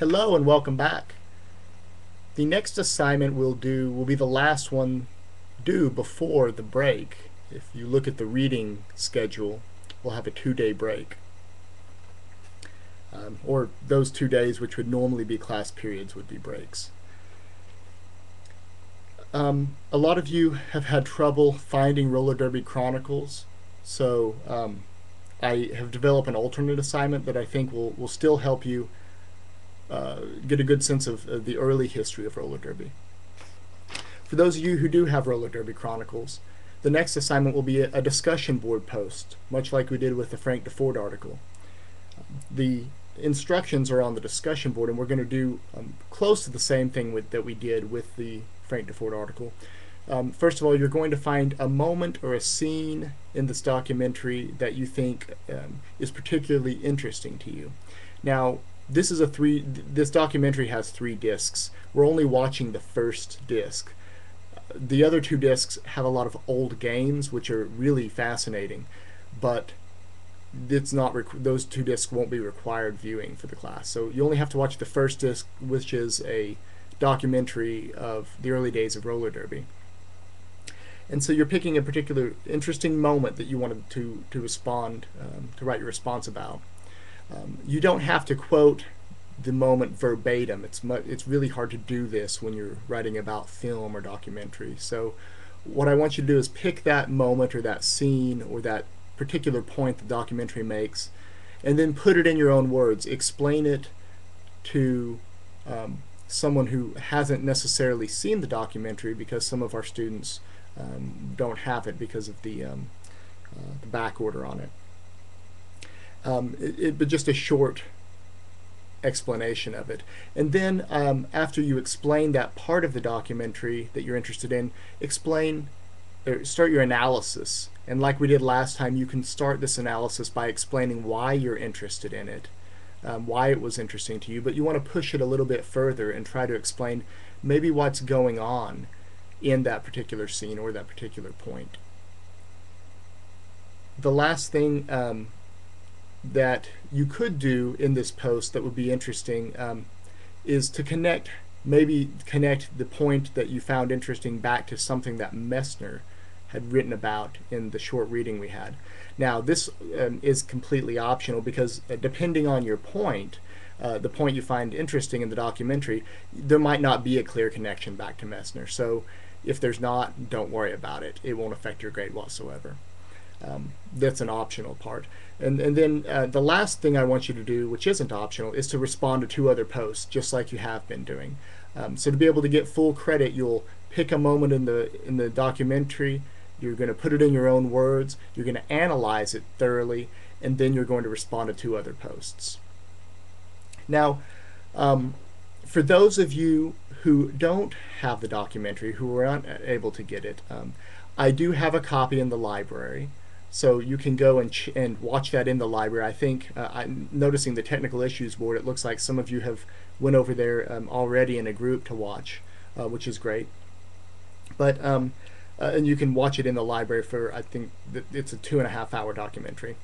Hello and welcome back. The next assignment we'll do will be the last one due before the break. If you look at the reading schedule, we'll have a 2-day break. Or those 2 days which would normally be class periods would be breaks. A lot of you have had trouble finding roller derby chronicles, so I have developed an alternate assignment that I think will still help you get a good sense of the early history of roller derby. For those of you who do have roller derby chronicles, the next assignment will be a discussion board post, much like we did with the Frank DeFord article. The instructions are on the discussion board, and we're going to do close to the same thing that we did with the Frank DeFord article. First of all, you're going to find a moment or a scene in this documentary that you think is particularly interesting to you. Now, this documentary has 3 discs. We're only watching the first disc. The other 2 discs have a lot of old games, which are really fascinating, but it's not those 2 discs won't be required viewing for the class. So you only have to watch the first disc, which is a documentary of the early days of roller derby. And so you're picking a particular interesting moment that you wanted to respond, to write your response about. You don't have to quote the moment verbatim. It's really hard to do this when you're writing about film or documentary. So what I want you to do is pick that moment or that scene or that particular point the documentary makes, and then put it in your own words. Explain it to someone who hasn't necessarily seen the documentary, because some of our students don't have it because of the back order on it. But just a short explanation of it. And then after you explain that part of the documentary that you're interested in, start your analysis. And like we did last time, you can start this analysis by explaining why you're interested in it, why it was interesting to you, but you want to push it a little bit further and try to explain maybe what's going on in that particular scene or that particular point. The last thing that you could do in this post that would be interesting is to maybe connect the point that you found interesting back to something that Messner had written about in the short reading we had. Now this is completely optional, because depending on your point, the point you find interesting in the documentary, there might not be a clear connection back to Messner. So if there's not, don't worry about it. It won't affect your grade whatsoever. That's an optional part. And then the last thing I want you to do, which isn't optional, is to respond to 2 other posts, just like you have been doing. So to be able to get full credit, you'll pick a moment in the documentary, you're going to put it in your own words, you're going to analyze it thoroughly, and then you're going to respond to 2 other posts. Now, for those of you who don't have the documentary, who are unable to get it, I do have a copy in the library. So you can go and watch that in the library. I think, I'm noticing the technical issues board, it looks like some of you have went over there already in a group to watch, which is great. But and you can watch it in the library for, I think it's a 2.5-hour documentary.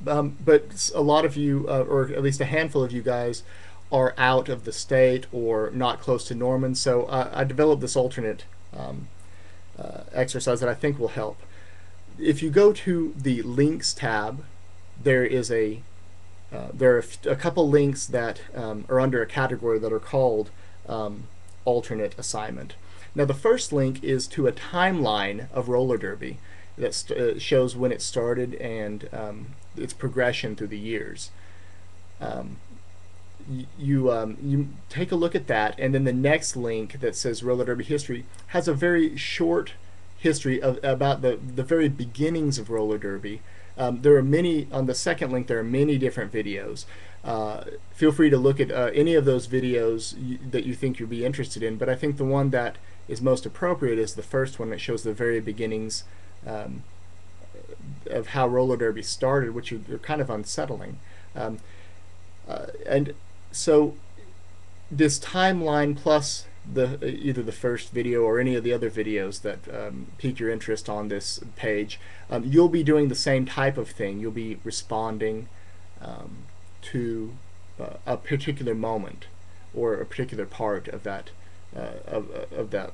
But a lot of you, or at least a handful of you guys, are out of the state or not close to Norman. So I developed this alternate exercise that I think will help. If you go to the links tab, there are a couple links that are under a category that are called alternate assignment. Now the first link is to a timeline of roller derby that shows when it started and its progression through the years. You take a look at that, and then the next link that says roller derby history has a very short history about the very beginnings of roller derby. There are many, on the second link, there are many different videos. Feel free to look at any of those videos that you think you'll be interested in, but I think the one that is most appropriate is the first one that shows the very beginnings of how roller derby started, which are kind of unsettling. And so this timeline plus either the first video or any of the other videos that pique your interest on this page, you'll be doing the same type of thing. You'll be responding to a particular moment or a particular part of that of that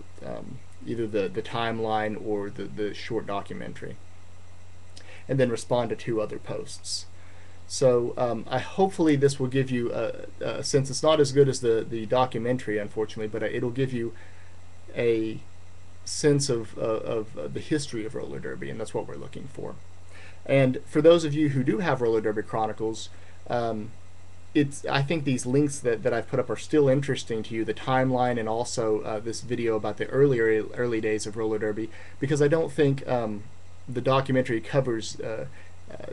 either the timeline or the short documentary, and then respond to 2 other posts. So I hopefully this will give you a sense. It's not as good as the documentary, unfortunately, but it'll give you a sense of the history of roller derby, and that's what we're looking for. And for those of you who do have Roller Derby Chronicles, I think these links that I've put up are still interesting to you, the timeline and also this video about the early days of roller derby, because I don't think the documentary covers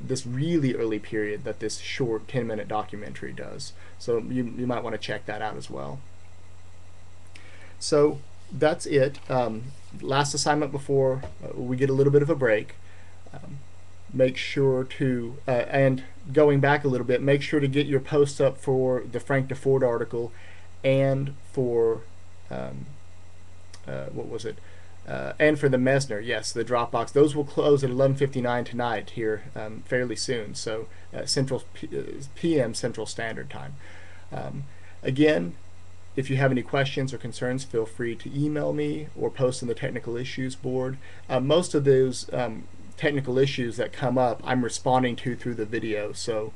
this really early period that this short 10-minute documentary does. So you might want to check that out as well. So that's it. Last assignment before we get a little bit of a break. Make sure to, and going back a little bit, make sure to get your posts up for the Frank DeFord article and for, what was it? And for the Mesner, yes, the Dropbox. Those will close at 11:59 tonight here fairly soon, so PM Central Standard Time. Again, if you have any questions or concerns, feel free to email me or post in the technical issues board. Most of those technical issues that come up, I'm responding to through the video. So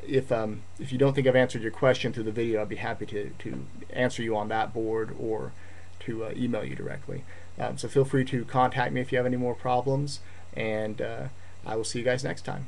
if you don't think I've answered your question through the video, I'd be happy to answer you on that board or to email you directly. So feel free to contact me if you have any more problems, and I will see you guys next time.